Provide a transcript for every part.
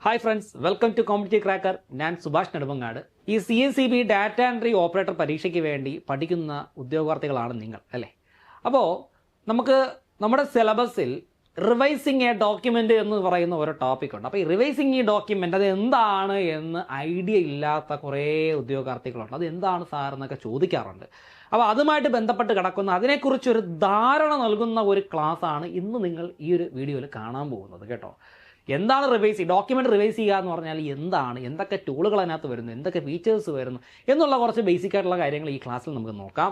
Hi friends, welcome to competitive cracker. ഞാൻ സുഭാഷ് നെടുമങ്ങാട്. ഈ CSEB data entry operator പരീക്ഷയ്ക്ക് വേണ്ടി പഠിക്കുന്ന ഉദ്യോഗാർത്ഥികളാണ് നിങ്ങൾ, അല്ലേ? അപ്പോൾ നമുക്ക് നമ്മുടെ സിലബസിൽ റിവൈസിങ് എ ഡോക്യുമെൻ്റ് എന്ന് പറയുന്ന ഒരു ടോപ്പിക്കുണ്ട്. അപ്പോൾ ഈ റിവൈസിങ് എ ഡോക്യുമെൻ്റ് അത് എന്താണ് എന്ന് ഐഡിയ ഇല്ലാത്ത കുറേ ഉദ്യോഗാർത്ഥികളുണ്ട്. അത് എന്താണ് സാർ എന്നൊക്കെ ചോദിക്കാറുണ്ട്. അപ്പോൾ അതുമായിട്ട് ബന്ധപ്പെട്ട് കിടക്കുന്ന അതിനെക്കുറിച്ചൊരു ധാരണ നൽകുന്ന ഒരു ക്ലാസ്സാണ് ഇന്ന് നിങ്ങൾ ഈ ഒരു വീഡിയോയിൽ കാണാൻ പോകുന്നത്, കേട്ടോ. എന്താണ് ഡോക്യുമെൻ്റ് റിവൈസ് ചെയ്യുക എന്ന് പറഞ്ഞാൽ എന്താണ്, എന്തൊക്കെ ടൂളുകൾ അതിനകത്ത് വരുന്നു, എന്തൊക്കെ ഫീച്ചേഴ്സ് വരുന്നു എന്നുള്ള കുറച്ച് ബേസിക് ആയിട്ടുള്ള കാര്യങ്ങൾ ഈ ക്ലാസ്സിൽ നമുക്ക് നോക്കാം.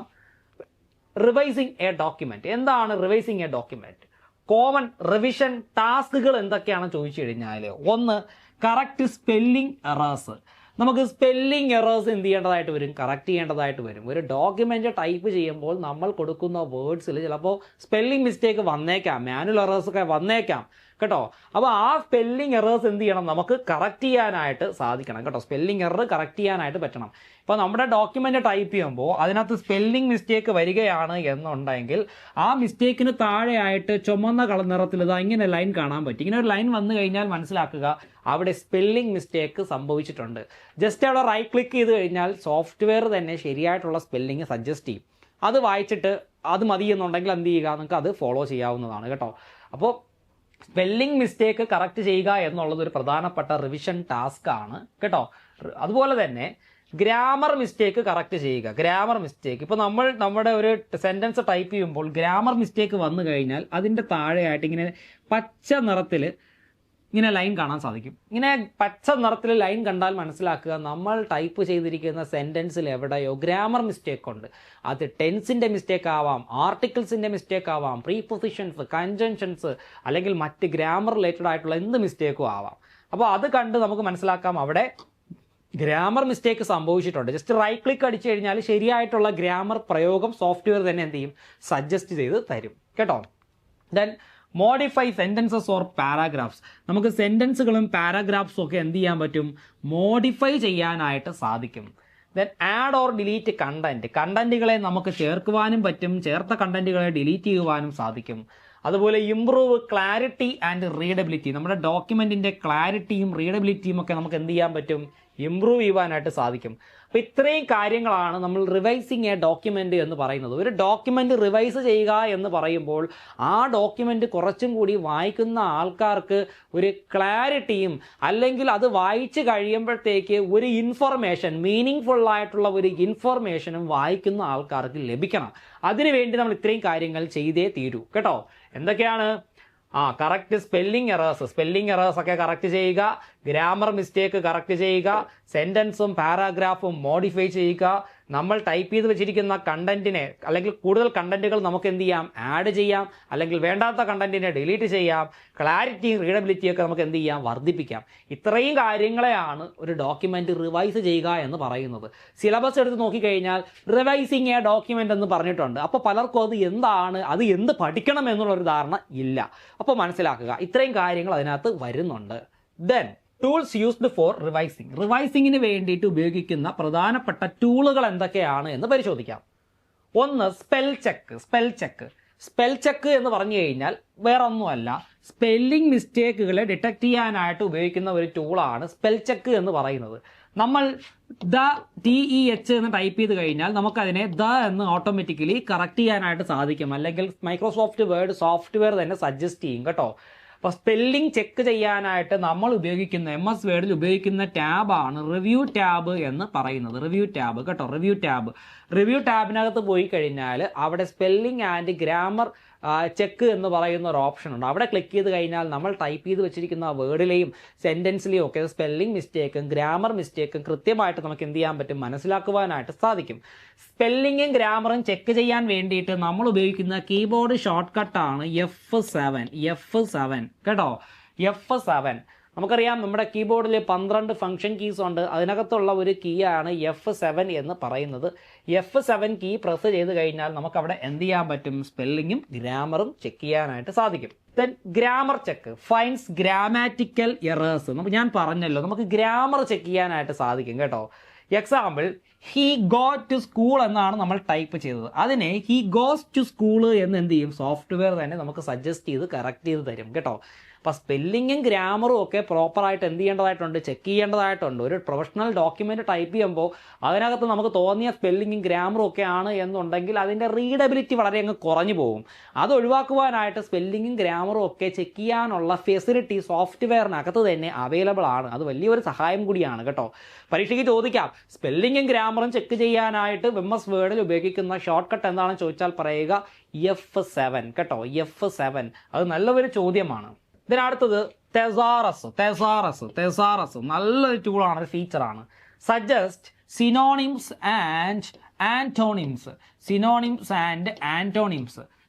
റിവൈസിങ് എ ഡോക്യുമെൻ്റ് എന്താണ്? Revising A document common revision ടാസ്കുകൾ എന്തൊക്കെയാണെന്ന് ചോദിച്ചു കഴിഞ്ഞാൽ, ഒന്ന്, കറക്റ്റ് സ്പെല്ലിംഗ് എറേഴ്സ്. നമുക്ക് സ്പെല്ലിംഗ് എറേഴ്സ് എന്ത് ചെയ്യേണ്ടതായിട്ട് വരും? കറക്റ്റ് ചെയ്യേണ്ടതായിട്ട് വരും. ഒരു ഡോക്യുമെൻ്റ് ടൈപ്പ് ചെയ്യുമ്പോൾ നമ്മൾ കൊടുക്കുന്ന വേർഡ്സിൽ ചിലപ്പോൾ സ്പെല്ലിംഗ് മിസ്റ്റേക്ക് വന്നേക്കാം, മാനുവൽ എറേഴ്സൊക്കെ വന്നേക്കാം, കേട്ടോ. അപ്പോൾ ആ സ്പെല്ലിംഗ് എറേഴ്സ് എന്ത് ചെയ്യണം? നമുക്ക് കറക്റ്റ് ചെയ്യാനായിട്ട് സാധിക്കണം, കേട്ടോ. സ്പെല്ലിംഗ് എറർ കറക്റ്റ് ചെയ്യാനായിട്ട് പറ്റണം. ഇപ്പോൾ നമ്മുടെ ഡോക്യുമെൻ്റ് ടൈപ്പ് ചെയ്യുമ്പോൾ അതിനകത്ത് സ്പെല്ലിംഗ് മിസ്റ്റേക്ക് വരികയാണ് എന്നുണ്ടെങ്കിൽ ആ മിസ്റ്റേക്കിന് താഴെയായിട്ട് ചുമന്ന നിറത്തിൽ ഇതാ ഇങ്ങനെ ലൈൻ കാണാൻ പറ്റും. ഇങ്ങനെ ഒരു ലൈൻ വന്നു കഴിഞ്ഞാൽ മനസ്സിലാക്കുക അവിടെ സ്പെല്ലിംഗ് മിസ്റ്റേക്ക് സംഭവിച്ചിട്ടുണ്ട്. ജസ്റ്റ് അവിടെ റൈറ്റ് ക്ലിക്ക് ചെയ്ത് കഴിഞ്ഞാൽ സോഫ്റ്റ്വെയർ തന്നെ ശരിയായിട്ടുള്ള സ്പെല്ലിംഗ് സജസ്റ്റ് ചെയ്യും. അത് വായിച്ചിട്ട് അത് മതി എന്നുണ്ടെങ്കിൽ എന്ത് ചെയ്യുക? നിങ്ങൾക്ക് അത് ഫോളോ ചെയ്യാവുന്നതാണ്, കേട്ടോ. അപ്പോൾ സ്പെല്ലിംഗ് മിസ്റ്റേക്ക് കറക്റ്റ് ചെയ്യുക എന്നുള്ളത് ഒരു പ്രധാനപ്പെട്ട റിവിഷൻ ടാസ്ക് ആണ്, കേട്ടോ. അതുപോലെ തന്നെ ഗ്രാമർ മിസ്റ്റേക്ക് കറക്റ്റ് ചെയ്യുക. ഗ്രാമർ മിസ്റ്റേക്ക് ഇപ്പോൾ നമ്മുടെ ഒരു സെൻറ്റൻസ് ടൈപ്പ് ചെയ്യുമ്പോൾ ഗ്രാമർ മിസ്റ്റേക്ക് വന്നു കഴിഞ്ഞാൽ അതിൻ്റെ താഴെയായിട്ട് ഇങ്ങനെ പച്ച നിറത്തിൽ ഇങ്ങനെ ലൈൻ കാണാൻ സാധിക്കും. ഇങ്ങനെ പച്ച നിറത്തിൽ ലൈൻ കണ്ടാൽ മനസ്സിലാക്കുക നമ്മൾ ടൈപ്പ് ചെയ്തിരിക്കുന്ന സെൻറ്റൻസിൽ എവിടെയോ ഗ്രാമർ മിസ്റ്റേക്ക് ഉണ്ട്. അത് ടെൻസിൻ്റെ മിസ്റ്റേക്ക് ആവാം, ആർട്ടിക്കിൾസിൻ്റെ മിസ്റ്റേക്ക് ആവാം, പ്രീപൊസിഷൻസ്, കൺജങ്ഷൻസ്, അല്ലെങ്കിൽ മറ്റ് ഗ്രാമർ റിലേറ്റഡ് ആയിട്ടുള്ള എന്ത് മിസ്റ്റേക്കും ആവാം. അപ്പോൾ അത് കണ്ട് നമുക്ക് മനസ്സിലാക്കാം അവിടെ ഗ്രാമർ മിസ്റ്റേക്ക് സംഭവിച്ചിട്ടുണ്ട്. ജസ്റ്റ് റൈറ്റ് ക്ലിക്ക് അടിച്ചു കഴിഞ്ഞാൽ ശരിയായിട്ടുള്ള ഗ്രാമർ പ്രയോഗം സോഫ്റ്റ്വെയർ തന്നെ എന്ത് ചെയ്യും? സജസ്റ്റ് ചെയ്ത് തരും, കേട്ടോ. Then modify sentences or paragraphs. നമുക്ക് സെൻറ്റൻസുകളും പാരാഗ്രാഫ്സും ഒക്കെ എന്ത് ചെയ്യാൻ പറ്റും? മോഡിഫൈ ചെയ്യാനായിട്ട് സാധിക്കും. ദെൻ ആഡ് ഓർ ഡിലീറ്റ് കണ്ടന്റുകളെ നമുക്ക് ചേർക്കുവാനും പറ്റും, ചേർത്ത കണ്ടന്റുകളെ ഡിലീറ്റ് ചെയ്യുവാനും സാധിക്കും. അതുപോലെ ഇംപ്രൂവ് ക്ലാരിറ്റി ആൻഡ് റീഡബിലിറ്റി. നമ്മുടെ ഡോക്യുമെൻറ്റിൻ്റെ ക്ലാരിറ്റിയും റീഡബിലിറ്റിയും ഒക്കെ നമുക്ക് എന്ത് ചെയ്യാൻ പറ്റും? ഇംപ്രൂവ് ചെയ്യുവാനായിട്ട് സാധിക്കും. അപ്പോൾ ഇത്രയും കാര്യങ്ങളാണ് നമ്മൾ റിവൈസിങ് എ ഡോക്യുമെൻ്റ് എന്ന് പറയുന്നത്. ഒരു ഡോക്യുമെൻ്റ് റിവൈസ് ചെയ്യുക എന്ന് പറയുമ്പോൾ ആ ഡോക്യുമെൻ്റ് കുറച്ചും കൂടി വായിക്കുന്ന ആൾക്കാർക്ക് ഒരു ക്ലാരിറ്റിയും, അല്ലെങ്കിൽ അത് വായിച്ച് കഴിയുമ്പോഴത്തേക്ക് ഒരു ഇൻഫർമേഷൻ, മീനിങ് ഫുള്ളായിട്ടുള്ള ഒരു ഇൻഫർമേഷനും വായിക്കുന്ന ആൾക്കാർക്ക് ലഭിക്കണം. അതിനുവേണ്ടി നമ്മൾ ഇത്രയും കാര്യങ്ങൾ ചെയ്തേ തീരൂ, കേട്ടോ. എന്തൊക്കെയാണ്? കറക്റ്റ് സ്പെല്ലിംഗ് എറേഴ്സ് ഒക്കെ കറക്റ്റ് ചെയ്യുക, ഗ്രാമർ മിസ്റ്റേക്ക് കറക്റ്റ് ചെയ്യുക, സെൻറ്റൻസും പാരാഗ്രാഫും മോഡിഫൈ ചെയ്യുക, നമ്മൾ ടൈപ്പ് ചെയ്ത് വെച്ചിരിക്കുന്ന കണ്ടന്റിനെ അല്ലെങ്കിൽ കൂടുതൽ കണ്ടന്റുകൾ നമുക്ക് എന്ത് ചെയ്യാം? ആഡ് ചെയ്യാം, അല്ലെങ്കിൽ വേണ്ടാത്ത കണ്ടന്റിനെ ഡിലീറ്റ് ചെയ്യാം, ക്ലാരിറ്റിയും റീഡബിലിറ്റിയും ഒക്കെ നമുക്ക് എന്ത് ചെയ്യാം? വർദ്ധിപ്പിക്കാം. ഇത്രയും കാര്യങ്ങളെയാണ് ഒരു ഡോക്യുമെന്റ് റിവൈസ് ചെയ്യുക എന്ന് പറയുന്നത്. സിലബസ് എടുത്ത് നോക്കിക്കഴിഞ്ഞാൽ റിവൈസിങ് എ ഡോക്യുമെന്റ് എന്ന് പറഞ്ഞിട്ടുണ്ട്. അപ്പോൾ പലർക്കും അത് എന്താണ്, അത് എന്ത് പഠിക്കണം എന്നുള്ളൊരു ധാരണ ഇല്ല. അപ്പോൾ മനസ്സിലാക്കുക ഇത്രയും കാര്യങ്ങൾ അതിനകത്ത് വരുന്നുണ്ട്. ദെൻ ടൂൾസ് യൂസ്ഡ് ഫോർ റിവൈസിങ്ങിന് വേണ്ടിയിട്ട് ഉപയോഗിക്കുന്ന പ്രധാനപ്പെട്ട ടൂളുകൾ എന്തൊക്കെയാണ് എന്ന് പരിശോധിക്കാം. ഒന്ന്, സ്പെൽ ചെക്ക് എന്ന് പറഞ്ഞു കഴിഞ്ഞാൽ വേറെ ഒന്നുമല്ല, സ്പെല്ലിംഗ് മിസ്റ്റേക്കുകളെ ഡിറ്റക്ട് ചെയ്യാനായിട്ട് ഉപയോഗിക്കുന്ന ഒരു ടൂളാണ് സ്പെൽ ചെക്ക് എന്ന് പറയുന്നത്. നമ്മൾ TEH എന്ന് ടൈപ്പ് ചെയ്ത് കഴിഞ്ഞാൽ നമുക്കതിനെ എന്ന് ഓട്ടോമാറ്റിക്കലി കറക്റ്റ് ചെയ്യാനായിട്ട് സാധിക്കും, അല്ലെങ്കിൽ മൈക്രോസോഫ്റ്റ് വേർഡ് സോഫ്റ്റ്വെയർ തന്നെ സജസ്റ്റ് ചെയ്യും, കേട്ടോ. അപ്പോൾ സ്പെല്ലിംഗ് ചെക്ക് ചെയ്യാനായിട്ട് നമ്മൾ ഉപയോഗിക്കുന്ന MS വേർഡിൽ ഉപയോഗിക്കുന്ന ടാബാണ് റിവ്യൂ ടാബ് എന്ന് പറയുന്നത്. റിവ്യൂ ടാബിനകത്ത് പോയി കഴിഞ്ഞാൽ അവിടെ സ്പെല്ലിംഗ് ആൻഡ് ഗ്രാമർ ചെക്ക് എന്ന് പറയുന്ന ഒരു ഓപ്ഷൻ ഉണ്ട്. അവിടെ ക്ലിക്ക് ചെയ്ത് കഴിഞ്ഞാൽ നമ്മൾ ടൈപ്പ് ചെയ്ത് വെച്ചിരിക്കുന്ന വേർഡിലെയും സെൻറ്റൻസിലെയും ഒക്കെ സ്പെല്ലിംഗ് മിസ്റ്റേക്കും ഗ്രാമർ മിസ്റ്റേക്കും കൃത്യമായിട്ട് നമുക്ക് എന്ത് ചെയ്യാൻ പറ്റും? മനസ്സിലാക്കുവാനായിട്ട് സാധിക്കും. സ്പെല്ലിങ്ങും ഗ്രാമറും ചെക്ക് ചെയ്യാൻ വേണ്ടിയിട്ട് നമ്മൾ ഉപയോഗിക്കുന്ന കീബോർഡ് ഷോർട്ട് കട്ടാണ് F7, കേട്ടോ. F7 നമുക്കറിയാം, നമ്മുടെ കീബോർഡിൽ 12 ഫംഗ്ഷൻ കീസ് ഉണ്ട്. അതിനകത്തുള്ള ഒരു കീ ആണ് F7 എന്ന് പറയുന്നത്. F7 കീ പ്രസ് ചെയ്ത് കഴിഞ്ഞാൽ നമുക്കവിടെ എന്ത് ചെയ്യാൻ പറ്റും? സ്പെല്ലിങ്ങും ഗ്രാമറും ചെക്ക് ചെയ്യാനായിട്ട് സാധിക്കും. Then grammar check finds grammatical errors. ഞാൻ പറഞ്ഞല്ലോ നമുക്ക് ഗ്രാമർ ചെക്ക് ചെയ്യാനായിട്ട് സാധിക്കും, കേട്ടോ. Example, he go to school എന്നാണ് നമ്മൾ ടൈപ്പ് ചെയ്തത്. അതിനെ ഹി ഗോസ് ടു സ്കൂൾ എന്ന് എന്ത് ചെയ്യും? സോഫ്റ്റ്വെയർ തന്നെ നമുക്ക് സജസ്റ്റ് ചെയ്ത് കറക്റ്റ് ചെയ്ത് തരും, കേട്ടോ. അപ്പോൾ സ്പെല്ലിങ്ങും ഗ്രാമറും ഒക്കെ പ്രോപ്പറായിട്ട് എന്ത് ചെയ്യേണ്ടതായിട്ടുണ്ട്, ചെക്ക് ചെയ്യേണ്ടതായിട്ടുണ്ട്. ഒരു പ്രൊഫഷണൽ ഡോക്യുമെൻറ്റ് ടൈപ്പ് ചെയ്യുമ്പോൾ അതിനകത്ത് നമുക്ക് തോന്നിയ സ്പെല്ലിങ്ങും ഗ്രാമറും ഒക്കെ ആണ് എന്നുണ്ടെങ്കിൽ അതിൻ്റെ റീഡബിലിറ്റി വളരെ അങ്ങ് കുറഞ്ഞു പോകും. അത് ഒഴിവാക്കുവാനായിട്ട് സ്പെല്ലിങ്ങും ഗ്രാമറും ഒക്കെ ചെക്ക് ചെയ്യാനുള്ള ഫെസിലിറ്റി സോഫ്റ്റ്വെയറിനകത്ത് തന്നെ അവൈലബിൾ ആണ്. അത് വലിയൊരു സഹായം കൂടിയാണ് കേട്ടോ. പരീക്ഷയ്ക്ക് ചോദിക്കാം, സ്പെല്ലിങ്ങും ഗ്രാമറും ചെക്ക് ചെയ്യാനായിട്ട് MS വേർഡിൽ ഉപയോഗിക്കുന്ന ഷോർട്ട് കട്ട് എന്താണെന്ന് ചോദിച്ചാൽ പറയുക F7 കേട്ടോ, F7. അത് നല്ലൊരു ചോദ്യമാണ്. ഇതിനടുത്തത് തെസാറസ് നല്ലൊരു ടൂളാണ്, ഒരു ഫീച്ചറാണ്. Suggest synonyms and antonyms.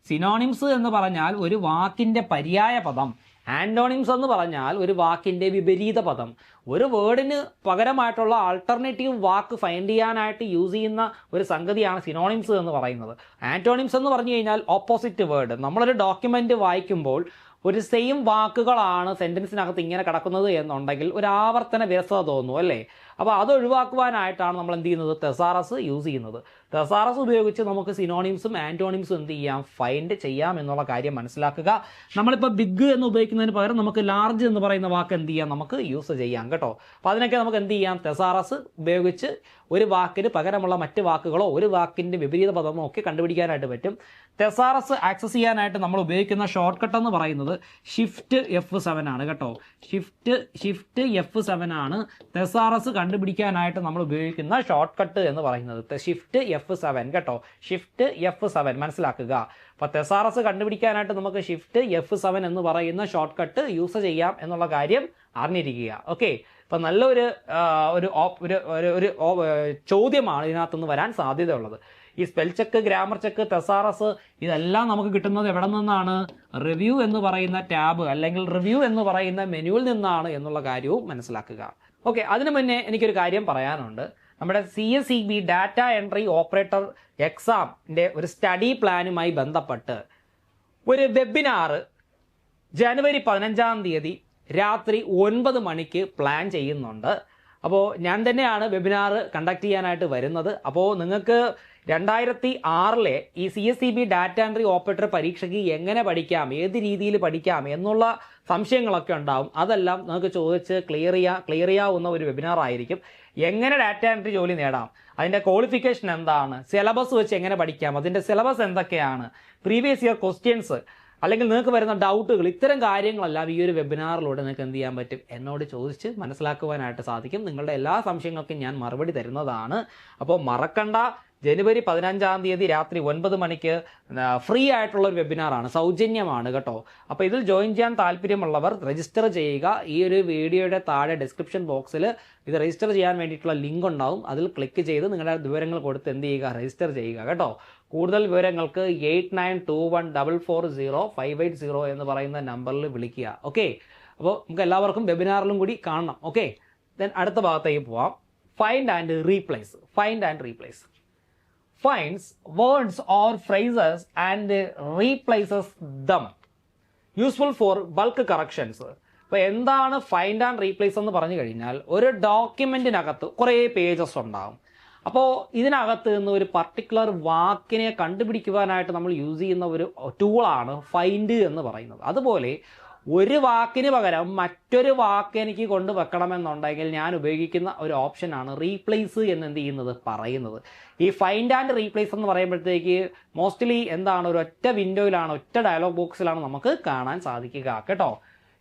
Synonyms എന്ന് പറഞ്ഞാൽ ഒരു വാക്കിൻ്റെ പര്യായ പദം, ആന്റോണിംസ് എന്ന് പറഞ്ഞാൽ ഒരു വാക്കിൻ്റെ വിപരീത പദം. ഒരു വേർഡിന് പകരമായിട്ടുള്ള ആൾട്ടർനേറ്റീവ് വാക്ക് ഫൈൻഡ് ചെയ്യാനായിട്ട് യൂസ് ചെയ്യുന്ന ഒരു സംഗതിയാണ് സിനോണിംസ് എന്ന് പറയുന്നത്. ആന്റോണിംസ് എന്ന് പറഞ്ഞു കഴിഞ്ഞാൽ ഓപ്പോസിറ്റ് വേർഡ്. നമ്മളൊരു ഡോക്യുമെൻ്റ് വായിക്കുമ്പോൾ ഒരു സെയിം വാക്കുകളാണ് സെൻറ്റൻസിനകത്ത് ഇങ്ങനെ കിടക്കുന്നത് എന്നുണ്ടെങ്കിൽ ഒരു ആവർത്തന വിരസത തോന്നുന്നു അല്ലേ? അപ്പോൾ അത് ഒഴിവാക്കുവാനായിട്ടാണ് നമ്മൾ എന്ത് ചെയ്യുന്നത്, തെസാറസ് യൂസ് ചെയ്യുന്നത്. തെസാറസ് ഉപയോഗിച്ച് നമുക്ക് സിനോണിംസും ആന്റോണിംസും എന്ത് ചെയ്യാം, ഫൈൻഡ് ചെയ്യാം എന്നുള്ള കാര്യം മനസ്സിലാക്കുക. നമ്മളിപ്പോൾ ബിഗ് എന്ന് ഉപയോഗിക്കുന്നതിന് പകരം നമുക്ക് ലാർജ് എന്ന് പറയുന്ന വാക്ക് എന്ത് ചെയ്യാം, നമുക്ക് യൂസ് ചെയ്യാം കേട്ടോ. അപ്പോൾ അതിനൊക്കെ നമുക്ക് എന്ത് ചെയ്യാം, തെസാറസ് ഉപയോഗിച്ച് ഒരു വാക്കിന് പകരമുള്ള മറ്റ് വാക്കുകളോ ഒരു വാക്കിൻ്റെ വിപരീത പദമോ ഒക്കെ കണ്ടുപിടിക്കാനായിട്ട് പറ്റും. തെസാറസ് ആക്സസ് ചെയ്യാനായിട്ട് നമ്മൾ ഉപയോഗിക്കുന്ന ഷോർട്ട് കട്ട് എന്ന് പറയുന്നത് Shift F7 ആണ് കേട്ടോ. Shift F7 ആണ് തെസാറസ് കണ്ടുപിടിക്കാനായിട്ട് നമ്മൾ ഉപയോഗിക്കുന്ന ഷോർട്ട് കട്ട് എന്ന് പറയുന്നത്. Shift F7 കേട്ടോ, Shift F7 മനസ്സിലാക്കുക. അപ്പോൾ തെസാറസ് കണ്ടുപിടിക്കാനായിട്ട് നമുക്ക് Shift F7 എന്ന് പറയുന്ന ഷോർട്ട് കട്ട് യൂസ് ചെയ്യാം എന്നുള്ള കാര്യം അറിഞ്ഞിരിക്കുക. ഓക്കെ, അപ്പോൾ നല്ലൊരു ഒരു ചോദ്യമാണ് ഇതിനകത്തുനിന്ന് വരാൻ സാധ്യതയുള്ളത്. ഈ സ്പെൽ ചെക്ക്, ഗ്രാമർ ചെക്ക്, തെസാറസ് ഇതെല്ലാം നമുക്ക് കിട്ടുന്നത് എവിടെ നിന്നാണ്, റിവ്യൂ എന്ന് പറയുന്ന ടാബ് അല്ലെങ്കിൽ റിവ്യൂ എന്ന് പറയുന്ന മെനുവിൽ നിന്നാണ് എന്നുള്ള കാര്യവും മനസ്സിലാക്കുക. ഓക്കെ, അതിനു മുന്നേ എനിക്കൊരു കാര്യം പറയാനുണ്ട്. നമ്മുടെ CSEB ഡാറ്റ എൻട്രി ഓപ്പറേറ്റർ എക്സാമിൻ്റെ ഒരു സ്റ്റഡി പ്ലാനുമായി ബന്ധപ്പെട്ട് ഒരു വെബിനാർ ജനുവരി 15 രാത്രി 9 മണിക്ക് പ്ലാൻ ചെയ്യുന്നുണ്ട്. അപ്പോൾ ഞാൻ തന്നെയാണ് വെബിനാർ കണ്ടക്ട് ചെയ്യാനായിട്ട് വരുന്നത്. അപ്പോൾ നിങ്ങൾക്ക് 2006 ഈ CSEB ഡാറ്റ എൻട്രി ഓപ്പറേറ്റർ പരീക്ഷയ്ക്ക് എങ്ങനെ പഠിക്കാം, ഏത് രീതിയിൽ പഠിക്കാം എന്നുള്ള സംശയങ്ങളൊക്കെ ഉണ്ടാവും. അതെല്ലാം നിങ്ങൾക്ക് ചോദിച്ച് ക്ലിയർ ചെയ്യാവുന്ന ഒരു വെബിനാർ ആയിരിക്കും. എങ്ങനെ ഡാറ്റ എൻട്രി ജോലി നേടാം, അതിൻ്റെ ക്വാളിഫിക്കേഷൻ എന്താണ്, സിലബസ് വെച്ച് എങ്ങനെ പഠിക്കാം, അതിൻ്റെ സിലബസ് എന്തൊക്കെയാണ്, പ്രീവിയസ് ഇയർ ക്വസ്റ്റ്യൻസ് അല്ലെങ്കിൽ നിങ്ങൾക്ക് വരുന്ന ഡൗട്ടുകൾ, ഇത്തരം കാര്യങ്ങളെല്ലാം ഈ ഒരു വെബിനാറിലൂടെ നിങ്ങൾക്ക് എന്ത് ചെയ്യാൻ പറ്റും, എന്നോട് ചോദിച്ച് മനസ്സിലാക്കുവാനായിട്ട് സാധിക്കും. നിങ്ങളുടെ എല്ലാ സംശയങ്ങൾക്കും ഞാൻ മറുപടി തരുന്നതാണ്. അപ്പോൾ മറക്കണ്ട, ജനുവരി 15 രാത്രി 9 മണിക്ക് ഫ്രീ ആയിട്ടുള്ള ഒരു വെബിനാറാണ്, സൗജന്യമാണ് കേട്ടോ. അപ്പോൾ ഇതിൽ ജോയിൻ ചെയ്യാൻ താല്പര്യമുള്ളവർ രജിസ്റ്റർ ചെയ്യുക. ഈ ഒരു വീഡിയോയുടെ താഴെ ഡിസ്ക്രിപ്ഷൻ ബോക്സിൽ ഇത് രജിസ്റ്റർ ചെയ്യാൻ വേണ്ടിയിട്ടുള്ള ലിങ്ക് ഉണ്ടാവും. അതിൽ ക്ലിക്ക് ചെയ്ത് നിങ്ങളുടെ വിവരങ്ങൾ കൊടുത്ത് എന്ത് ചെയ്യുക, രജിസ്റ്റർ ചെയ്യുക കേട്ടോ. കൂടുതൽ വിവരങ്ങൾക്ക് 8921440580 എന്ന് പറയുന്ന നമ്പറിൽ വിളിക്കുക. ഓക്കെ, അപ്പോൾ നമുക്ക് എല്ലാവർക്കും വെബിനാറിലും കൂടി കാണണം. ഓക്കെ, ദെൻ അടുത്ത ഭാഗത്തേക്ക് പോവാം. Find and replace. Finds words or phrases and replaces them. Useful for bulk corrections. അപ്പോൾ എന്താണ് ഫൈൻഡ് ആൻഡ് റീപ്ലേസ് എന്ന് പറഞ്ഞു കഴിഞ്ഞാൽ, ഒരു ഡോക്യുമെൻറ്റിനകത്ത് കുറേ പേജസ് ഉണ്ടാകും. അപ്പോൾ ഇതിനകത്ത് നിന്ന് ഒരു പർട്ടിക്കുലർ വാക്കിനെ കണ്ടുപിടിക്കുവാനായിട്ട് നമ്മൾ യൂസ് ചെയ്യുന്ന ഒരു ടൂളാണ് ഫൈൻഡ് എന്ന് പറയുന്നത്. അതുപോലെ ഒരു വാക്കിന് പകരം മറ്റൊരു വാക്ക് എനിക്ക് കൊണ്ടുവെക്കണമെന്നുണ്ടെങ്കിൽ ഞാൻ ഉപയോഗിക്കുന്ന ഒരു ഓപ്ഷനാണ് റീപ്ലേസ് എന്ന് എന്ത് ചെയ്യുന്നത്, പറയുന്നത്. ഈ ഫൈൻഡ് ആൻഡ് റീപ്ലേസ് എന്ന് പറയുമ്പോഴത്തേക്ക് മോസ്റ്റ്ലി എന്താണ്, ഒരു ഒറ്റ വിൻഡോയിലാണ്, ഒറ്റ ഡയലോഗ് ബോക്സിലാണ് നമുക്ക് കാണാൻ സാധിക്കുക കേട്ടോ.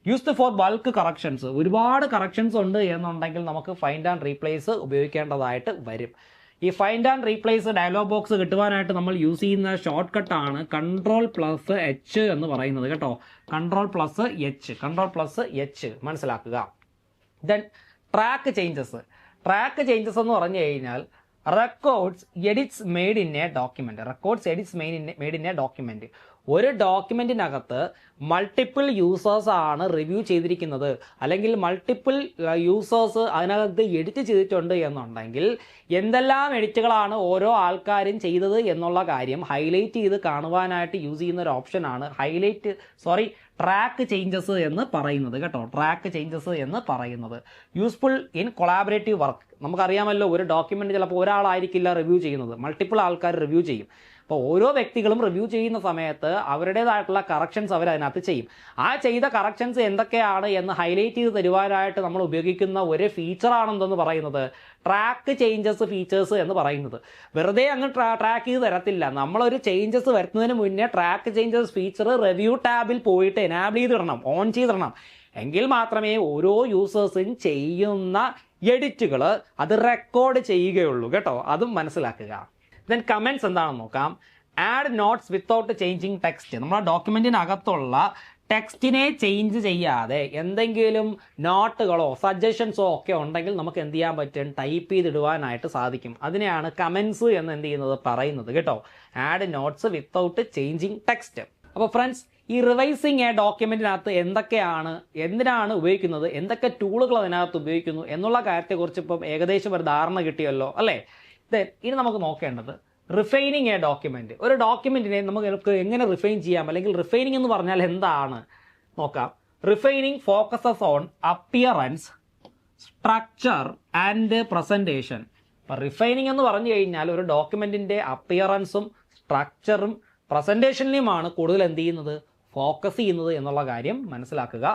Used for bulk corrections. ഒരുപാട് കറക്ഷൻസ് ഉണ്ട് എന്നുണ്ടെങ്കിൽ നമുക്ക് ഫൈൻഡ് ആൻഡ് റീപ്ലേസ് ഉപയോഗിക്കേണ്ടതായിട്ട് വരും. ഈ find and replace dialog box കിട്ടുവാനായിട്ട് നമ്മൾ യൂസ് ചെയ്യുന്ന ഷോർട്ട് കട്ടാണ് Ctrl+H എന്ന് പറയുന്നത് കേട്ടോ. Ctrl+H മനസ്സിലാക്കുക. ദെൻ ട്രാക്ക് ചേഞ്ചസ് എന്ന് പറഞ്ഞു കഴിഞ്ഞാൽ records edits made in A document. ഒരു ഡോക്യുമെന്റിനകത്ത് മൾട്ടിപ്പിൾ യൂസേഴ്സ് ആണ് റിവ്യൂ ചെയ്തിരിക്കുന്നത്, അല്ലെങ്കിൽ മൾട്ടിപ്പിൾ യൂസേഴ്സ് അതിനകത്ത് എഡിറ്റ് ചെയ്തിട്ടുണ്ട് എന്നുണ്ടെങ്കിൽ എന്തെല്ലാം എഡിറ്റുകളാണ് ഓരോ ആൾക്കാരും ചെയ്തത് എന്നുള്ള കാര്യം ഹൈലൈറ്റ് ചെയ്ത് കാണുവാനായിട്ട് യൂസ് ചെയ്യുന്ന ഒരു ഓപ്ഷനാണ് ട്രാക്ക് ചേഞ്ചസ് എന്ന് പറയുന്നത് കേട്ടോ. Useful in collaborative work. നമുക്കറിയാമല്ലോ, ഒരു ഡോക്യുമെന്റ് ചിലപ്പോൾ ഒരാളായിരിക്കില്ല റിവ്യൂ ചെയ്യുന്നത്, മൾട്ടിപ്പിൾ ആൾക്കാർ റിവ്യൂ ചെയ്യും. അപ്പോൾ ഓരോ വ്യക്തികളും റിവ്യൂ ചെയ്യുന്ന സമയത്ത് അവരുടേതായിട്ടുള്ള കറക്ഷൻസ് അവർ അതിനകത്ത് ചെയ്യും. ആ ചെയ്ത കറക്ഷൻസ് എന്തൊക്കെയാണ് എന്ന് ഹൈലൈറ്റ് ചെയ്ത് തരുവാനായിട്ട് നമ്മൾ ഉപയോഗിക്കുന്ന ഒരു ഫീച്ചറാണെന്തെന്ന് പറയുന്നത് ട്രാക്ക് ചേഞ്ചസ് ഫീച്ചേഴ്സ് എന്ന് പറയുന്നത്. വെറുതെ അങ്ങ് ട്രാക്ക് ചെയ്ത് തരത്തില്ല. നമ്മളൊരു ചേഞ്ചസ് വരുന്നതിന് മുന്നേ ട്രാക്ക് ചേഞ്ചസ് ഫീച്ചർ റിവ്യൂ ടാബിൽ പോയിട്ട് എനാബിൾ ചെയ്തിടണം, ഓൺ ചെയ്തിടണം. എങ്കിൽ മാത്രമേ ഓരോ യൂസേഴ്സും ചെയ്യുന്ന എഡിറ്റുകൾ അത് റെക്കോർഡ് ചെയ്യുകയുള്ളൂ കേട്ടോ. അതും മനസ്സിലാക്കുക. ദെൻ കമൻറ്റ്സ് എന്താണെന്ന് നോക്കാം. Add notes without changing text. നമ്മുടെ ഡോക്യുമെൻറ്റിനകത്തുള്ള ടെക്സ്റ്റിനെ ചേഞ്ച് ചെയ്യാതെ എന്തെങ്കിലും നോട്ടുകളോ സജഷൻസോ ഒക്കെ ഉണ്ടെങ്കിൽ നമുക്ക് എന്ത് ചെയ്യാൻ പറ്റും, ടൈപ്പ് ചെയ്തിടുവാനായിട്ട് സാധിക്കും. അതിനെയാണ് കമൻസ് എന്ന് എന്ത് ചെയ്യുന്നത് പറയുന്നത് കേട്ടോ. Add notes without changing text. അപ്പോൾ ഫ്രണ്ട്സ്, ഈ റിവൈസിങ് ഡോക്യുമെൻറ്റിനകത്ത് എന്തൊക്കെയാണ്, എന്തിനാണ് ഉപയോഗിക്കുന്നത്, എന്തൊക്കെ ടൂളുകൾ അതിനകത്ത് ഉപയോഗിക്കുന്നു എന്നുള്ള കാര്യത്തെക്കുറിച്ച് ഇപ്പം ഏകദേശം ഒരു ധാരണ കിട്ടിയല്ലോ അല്ലേ. ഇനി നമുക്ക് നോക്കേണ്ടത് റിഫൈനിങ് ഡോക്യുമെൻറ്റ്. ഒരു ഡോക്യുമെൻറ്റിനെ നമുക്ക് എങ്ങനെ റിഫൈൻ ചെയ്യാം, അല്ലെങ്കിൽ റിഫൈനിങ് എന്ന് പറഞ്ഞാൽ എന്താണ് നോക്കാം. Refining focuses on appearance, structure and presentation. അപ്പം റിഫൈനിങ് എന്ന് പറഞ്ഞു കഴിഞ്ഞാൽ ഒരു ഡോക്യുമെൻറ്റിൻ്റെ അപ്പിയറൻസും സ്ട്രക്ചറും പ്രസൻറ്റേഷനിലുമാണ് കൂടുതൽ എന്ത് ചെയ്യുന്നത്, ഫോക്കസ് ചെയ്യുന്നത് എന്നുള്ള കാര്യം മനസ്സിലാക്കുക.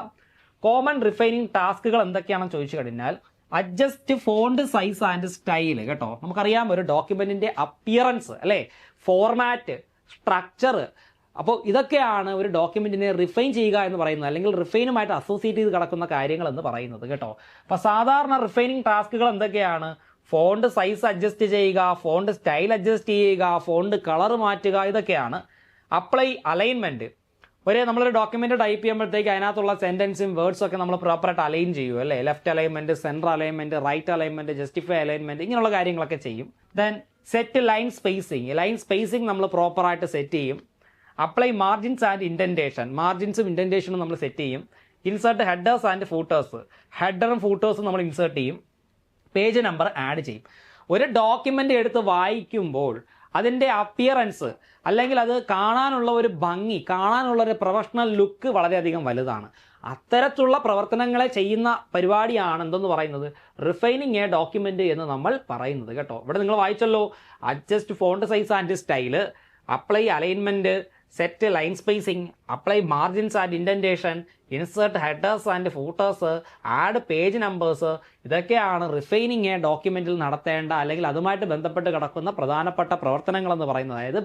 കോമൺ റിഫൈനിങ് ടാസ്കുകൾ എന്തൊക്കെയാണെന്ന് ചോദിച്ചു കഴിഞ്ഞാൽ adjust font size and style കേട്ടോ. നമുക്കറിയാം ഒരു ഡോക്യുമെന്റിന്റെ അപ്പിയറൻസ് അല്ലേ, ഫോർമാറ്റ്, സ്ട്രക്ചർ. അപ്പോൾ ഇതൊക്കെയാണ് ഒരു ഡോക്യുമെന്റിനെ റിഫൈൻ ചെയ്യുക എന്ന് പറയുന്നത്, അല്ലെങ്കിൽ റിഫൈനുമായിട്ട് അസോസിയേറ്റ് ചെയ്ത് കിടക്കുന്ന കാര്യങ്ങൾ എന്ന് പറയുന്നത് കേട്ടോ. അപ്പോൾ സാധാരണ റിഫൈനിങ് ടാസ്കുകൾ എന്തൊക്കെയാണ്? ഫോണ്ട് സൈസ് അഡ്ജസ്റ്റ് ചെയ്യുക, ഫോണ്ട് സ്റ്റൈൽ അഡ്ജസ്റ്റ് ചെയ്യുക, ഫോണ്ട് കളർ മാറ്റുക, ഇതൊക്കെയാണ്. Apply alignment. നമ്മളൊരു ഡോക്യുമെന്റ് ടൈപ്പ് ചെയ്യുമ്പോഴത്തേക്ക് അതിനകത്തുള്ള സെന്റൻസും വേർഡ്സും ഒക്കെ നമ്മൾ പ്രോപ്പറായിട്ട് അലൈൻ ചെയ്യും അല്ലേ. Left alignment, central alignment, right alignment, justify alignment, ഇങ്ങനെയുള്ള കാര്യങ്ങളൊക്കെ ചെയ്യും. Then set line spacing. Line spacing നമ്മൾ പ്രോപ്പറായിട്ട് സെറ്റ് ചെയ്യും. Apply margins and indentation. മാർജിൻസും ഇൻഡന്റേഷനും നമ്മൾ സെറ്റ് ചെയ്യും. Insert headers and footers. ഹെഡറും ഫൂട്ടേഴ്സും നമ്മൾ ഇൻസേർട്ട് ചെയ്യും. പേജ് നമ്പർ ആഡ് ചെയ്യും. ഒരു ഡോക്യുമെന്റ് എടുത്ത് വായിക്കുമ്പോൾ അതിൻ്റെ അപ്പിയറൻസ്, അല്ലെങ്കിൽ അത് കാണാനുള്ള ഒരു ഭംഗി, കാണാനുള്ള ഒരു പ്രൊഫഷണൽ ലുക്ക് വളരെയധികം വലുതാണ്. അത്തരത്തിലുള്ള പ്രവർത്തനങ്ങളെ ചെയ്യുന്ന പരിപാടിയാണ് എന്തെന്ന് പറയുന്നത്, റിഫൈനിങ് ഡോക്യുമെന്റ് എന്ന് നമ്മൾ പറയുന്നത് കേട്ടോ. ഇവിടെ നിങ്ങൾ വായിച്ചല്ലോ, adjust font size and style, apply alignment, set line spacing, apply margins and indentation, insert headers and footers, add page numbers. ഇതൊക്കെയാണ് റിഫൈനിങ് ഡോക്യുമെന്റിൽ നടത്തേണ്ട, അല്ലെങ്കിൽ അതുമായിട്ട് ബന്ധപ്പെട്ട് കിടക്കുന്ന പ്രധാനപ്പെട്ട പ്രവർത്തനങ്ങൾ എന്ന് പറയുന്നത്. അതായത്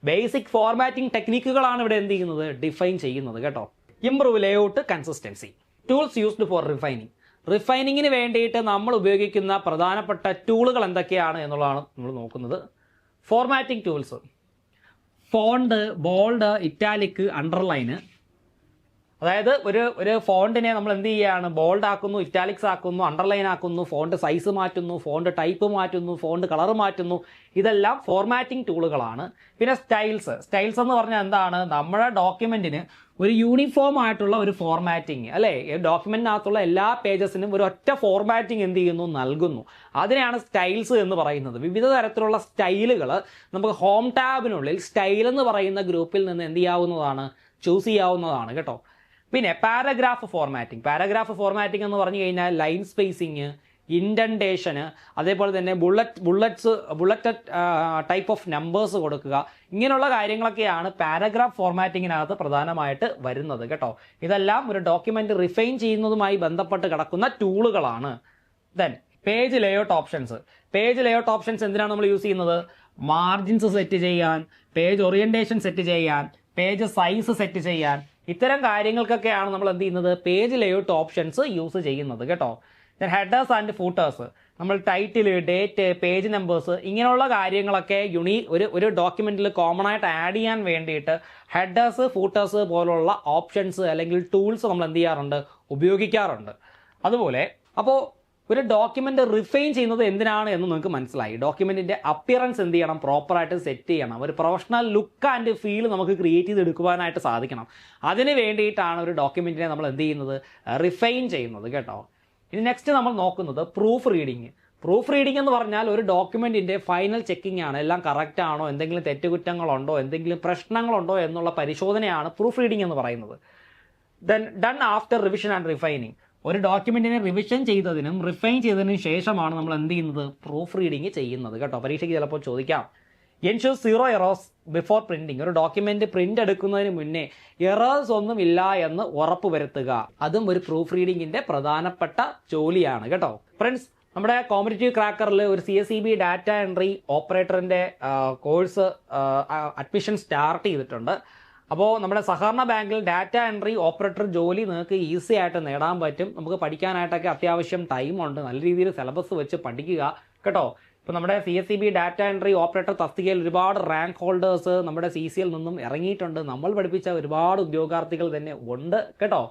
ബേസിക് ഫോർമാറ്റിംഗ് ടെക്നിക്കുകളാണ് ഇവിടെ എന്ത് ചെയ്യുന്നത്, ഡിഫൈൻ ചെയ്യുന്നത് കേട്ടോ. Improve layout consistency. Tools used for refining. റിഫൈനിങ്ങിന് വേണ്ടിയിട്ട് നമ്മൾ ഉപയോഗിക്കുന്ന പ്രധാനപ്പെട്ട ടൂളുകൾ എന്തൊക്കെയാണ് എന്നുള്ളതാണ് നമ്മൾ നോക്കുന്നത്. Formatting tools: font, bold, italic, underline. അതായത് ഒരു ഫോണ്ടിനെ നമ്മൾ എന്ത് ചെയ്യുകയാണ്, ബോൾഡ് ആക്കുന്നു, ഇറ്റാലിക്സ് ആക്കുന്നു, അണ്ടർലൈൻ ആക്കുന്നു, ഫോണ്ട് സൈസ് മാറ്റുന്നു, ഫോണ്ട് ടൈപ്പ് മാറ്റുന്നു, ഫോണ്ട് കളർ മാറ്റുന്നു. ഇതെല്ലാം ഫോർമാറ്റിംഗ് ടൂളുകളാണ്. പിന്നെ സ്റ്റൈൽസ് എന്ന് പറഞ്ഞാൽ എന്താണ്, നമ്മുടെ ഡോക്യുമെന്റിന് ഒരു യൂണിഫോം ആയിട്ടുള്ള ഒരു ഫോർമാറ്റിംഗ് അല്ലേ. ഡോക്യുമെന്റിനകത്തുള്ള എല്ലാ പേജസിനും ഒരു ഒറ്റ ഫോർമാറ്റിംഗ് എന്ത് ചെയ്യുന്നു, നൽകുന്നു. അതിനെയാണ് സ്റ്റൈൽസ് എന്ന് പറയുന്നത്. വിവിധ തരത്തിലുള്ള സ്റ്റൈലുകൾ നമുക്ക് ഹോം ടാബിനുള്ളിൽ സ്റ്റൈൽ എന്ന് പറയുന്ന ഗ്രൂപ്പിൽ നിന്ന് എന്ത് ചെയ്യാവുന്നതാണ്, ചൂസ് ചെയ്യാവുന്നതാണ് കേട്ടോ. പിന്നെ പാരഗ്രാഫ് ഫോർമാറ്റിംഗ് എന്ന് പറഞ്ഞു കഴിഞ്ഞാൽ ലൈൻ സ്പേസിങ്, ഇൻഡന്റേഷന്, അതേപോലെ തന്നെ ബുള്ളറ്റ് ടൈപ്പ് ഓഫ് നമ്പേഴ്സ് കൊടുക്കുക. ഇങ്ങനെയുള്ള കാര്യങ്ങളൊക്കെയാണ് പാരഗ്രാഫ് ഫോർമാറ്റിങ്ങിനകത്ത് പ്രധാനമായിട്ട് വരുന്നത് കേട്ടോ. ഇതെല്ലാം ഒരു ഡോക്യുമെന്റ് റിഫൈൻ ചെയ്യുന്നതുമായി ബന്ധപ്പെട്ട് കിടക്കുന്ന ടൂളുകളാണ്. ദെൻ പേജ് ലേഔട്ട് ഓപ്ഷൻസ് എന്തിനാണ് നമ്മൾ യൂസ് ചെയ്യുന്നത്? മാർജിൻസ് സെറ്റ് ചെയ്യാൻ, പേജ് ഓറിയന്റേഷൻ സെറ്റ് ചെയ്യാൻ, പേജ് സൈസ് സെറ്റ് ചെയ്യാൻ, ഇത്തരം കാര്യങ്ങൾക്കൊക്കെയാണ് നമ്മൾ എന്ത് ചെയ്യുന്നത്, പേജ് ലേഔട്ട് ഓപ്ഷൻസ് യൂസ് ചെയ്യുന്നത് കേട്ടോ. ഹെഡേഴ്സ് ആൻഡ് ഫൂട്ടേഴ്സ്, നമ്മൾ ടൈറ്റിൽ, ഡേറ്റ്, പേജ് നമ്പേഴ്സ്, ഇങ്ങനെയുള്ള കാര്യങ്ങളൊക്കെ ഒരു ഡോക്യുമെന്റിൽ കോമൺ ആയിട്ട് ആഡ് ചെയ്യാൻ വേണ്ടിയിട്ട് ഹെഡേഴ്സ്, ഫൂട്ടേഴ്സ് പോലുള്ള ഓപ്ഷൻസ് അല്ലെങ്കിൽ ടൂൾസ് നമ്മൾ എന്ത് ചെയ്യാറുണ്ട്, ഉപയോഗിക്കാറുണ്ട്. അതുപോലെ അപ്പോൾ ഒരു ഡോക്യുമെന്റ് റിഫൈൻ ചെയ്യുന്നത് എന്തിനാണ് എന്ന് നിങ്ങൾക്ക് മനസ്സിലായി. ഡോക്യുമെന്റിന്റെ അപ്പിയറൻസ് എന്ത് ചെയ്യണം, പ്രോപ്പറായിട്ട് സെറ്റ് ചെയ്യണം. ഒരു പ്രൊഫഷണൽ ലുക്ക് ആൻഡ് ഫീൽ നമുക്ക് ക്രിയേറ്റ് ചെയ്തെടുക്കുവാനായിട്ട് സാധിക്കണം. അതിന് വേണ്ടിയിട്ടാണ് ഒരു ഡോക്യുമെന്റിനെ നമ്മൾ എന്ത് ചെയ്യുന്നത്, റിഫൈൻ ചെയ്യുന്നത് കേട്ടോ. ഇനി നെക്സ്റ്റ് നമ്മൾ നോക്കുന്നത് പ്രൂഫ് റീഡിങ് എന്ന് പറഞ്ഞാൽ ഒരു ഡോക്യുമെന്റിന്റെ ഫൈനൽ ചെക്കിംഗ് ആണ്. എല്ലാം കറക്റ്റ് ആണോ, എന്തെങ്കിലും തെറ്റുകുറ്റങ്ങളുണ്ടോ, എന്തെങ്കിലും പ്രശ്നങ്ങളുണ്ടോ എന്നുള്ള പരിശോധനയാണ് പ്രൂഫ് റീഡിംഗ് എന്ന് പറയുന്നത്. Then done after revision and refining. ഒരു ഡോക്യുമെന്റിനെ റിവിഷൻ ചെയ്തതിനും റിഫൈൻ ചെയ്തതിനും ശേഷമാണ് നമ്മൾ എന്ത് ചെയ്യുന്നത്, പ്രൂഫ് റീഡിങ് ചെയ്യുന്നത് കേട്ടോ. പരീക്ഷയ്ക്ക് ചിലപ്പോൾ ചോദിക്കാം. Ensure zero errors before printing. ഒരു ഡോക്യുമെന്റ് പ്രിന്റ് എടുക്കുന്നതിന് മുന്നേ എറേഴ്സ് ഒന്നും ഇല്ല എന്ന് ഉറപ്പ് വരുത്തുക. അതും ഒരു പ്രൂഫ് റീഡിങ്ങിന്റെ പ്രധാനപ്പെട്ട ജോലിയാണ് കേട്ടോ. ഫ്രണ്ട്സ്, നമ്മുടെ കോമ്പറ്റീറ്റീവ് ക്രാക്കറിൽ ഒരു CSEB ഡാറ്റ എൻട്രി ഓപ്പറേറ്ററിന്റെ കോഴ്സ് അഡ്മിഷൻ സ്റ്റാർട്ട് ചെയ്തിട്ടുണ്ട്. അപ്പോൾ നമ്മുടെ സഹകരണ ബാങ്കിൽ ഡാറ്റ എൻട്രി ഓപ്പറേറ്റർ ജോലി നിങ്ങൾക്ക് ഈസി ആയിട്ട് നേടാൻ പറ്റും. നമുക്ക് പഠിക്കാനായിട്ടൊക്കെ അത്യാവശ്യം ടൈമുണ്ട്. നല്ല രീതിയിൽ സിലബസ് വെച്ച് പഠിക്കുക കേട്ടോ. ഇപ്പോൾ നമ്മുടെ CSEB ഡാറ്റ എൻട്രി ഓപ്പറേറ്റർ തസ്തികയിൽ ഒരുപാട് റാങ്ക് ഹോൾഡേഴ്സ് നമ്മുടെ CCL നിന്നും ഇറങ്ങിയിട്ടുണ്ട്. നമ്മൾ പഠിപ്പിച്ച ഒരുപാട് ഉദ്യോഗാർത്ഥികൾ തന്നെ ഉണ്ട് കേട്ടോ.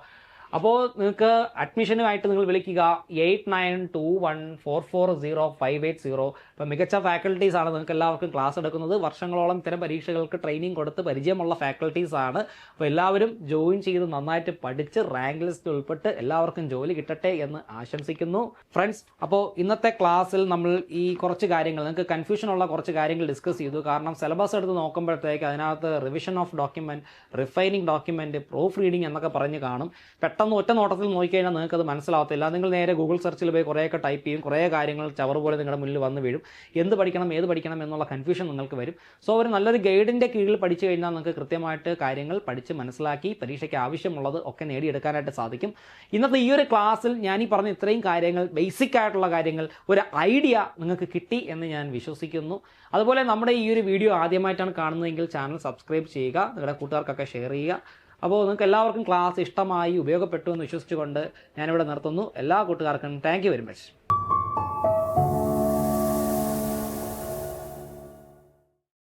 അപ്പോൾ നിങ്ങൾക്ക് അഡ്മിഷനുമായിട്ട് നിങ്ങൾ വിളിക്കുക 8921440580. ഇപ്പോൾ മികച്ച ഫാക്കൽറ്റീസ് ആണ് നിങ്ങൾക്ക് എല്ലാവർക്കും ക്ലാസ് എടുക്കുന്നത്. വർഷങ്ങളോളം ഇത്തരം പരീക്ഷകൾക്ക് ട്രെയിനിങ് കൊടുത്ത് പരിചയമുള്ള ഫാക്കൽറ്റീസ് ആണ്. അപ്പോൾ എല്ലാവരും ജോയിൻ ചെയ്ത് നന്നായിട്ട് പഠിച്ച് റാങ്ക് ലിസ്റ്റ് ഉൾപ്പെട്ട് എല്ലാവർക്കും ജോലി കിട്ടട്ടെ എന്ന് ആശംസിക്കുന്നു. ഫ്രണ്ട്സ്, അപ്പോൾ ഇന്നത്തെ ക്ലാസ്സിൽ നമ്മൾ ഈ കുറച്ച് കാര്യങ്ങൾ, നിങ്ങൾക്ക് കൺഫ്യൂഷനുള്ള കുറച്ച് കാര്യങ്ങൾ ഡിസ്കസ് ചെയ്തു. കാരണം സിലബസ് എടുത്ത് നോക്കുമ്പോഴത്തേക്ക് അതിനകത്ത് revision of document, refining document, proof reading എന്നൊക്കെ പറഞ്ഞ് കാണും. പെട്ടെന്ന് ഒറ്റ നോട്ടത്തിൽ നോക്കിക്കഴിഞ്ഞാൽ നിങ്ങൾക്ക് അത് മനസ്സിലാവത്തില്ല. നിങ്ങൾ നേരെ ഗൂഗിൾ സെർച്ചിൽ പോയി കുറേയൊക്കെ ടൈപ്പ് ചെയ്യും, കുറേ കാര്യങ്ങൾ ചവറ് പോലെ നിങ്ങളുടെ മുന്നിൽ വന്ന് വീഴും. എന്ത് പഠിക്കണം, ഏത് പഠിക്കണം എന്നുള്ള കൺഫ്യൂഷൻ നിങ്ങൾക്ക് വരും. സോ ഒരു നല്ലൊരു ഗൈഡിൻ്റെ കീഴിൽ പഠിച്ചു കഴിഞ്ഞാൽ നിങ്ങൾക്ക് കൃത്യമായിട്ട് കാര്യങ്ങൾ പഠിച്ച് മനസ്സിലാക്കി പരീക്ഷയ്ക്ക് ആവശ്യമുള്ളത് ഒക്കെ നേടിയെടുക്കാനായിട്ട് സാധിക്കും. ഇന്നത്തെ ഈ ഒരു ക്ലാസ്സിൽ ഞാൻ ഈ പറഞ്ഞ ഇത്രയും കാര്യങ്ങൾ, ബേസിക് ആയിട്ടുള്ള കാര്യങ്ങൾ, ഒരു ഐഡിയ നിങ്ങൾക്ക് കിട്ടി എന്ന് ഞാൻ വിശ്വസിക്കുന്നു. അതുപോലെ നമ്മുടെ ഈ ഒരു വീഡിയോ ആദ്യമായിട്ടാണ് കാണുന്നതെങ്കിൽ ചാനൽ സബ്സ്ക്രൈബ് ചെയ്യുക, നിങ്ങളുടെ കൂട്ടുകാർക്കൊക്കെ ഷെയർ ചെയ്യുക. അപ്പോൾ നിങ്ങൾക്ക് എല്ലാവർക്കും ക്ലാസ് ഇഷ്ടമായി, ഉപയോഗപ്പെട്ടു എന്ന് വിശ്വസിച്ചുകൊണ്ട് ഞാനിവിടെ നിർത്തുന്നു. എല്ലാ കൂട്ടുകാർക്കും താങ്ക് യു വെരി മച്ച്.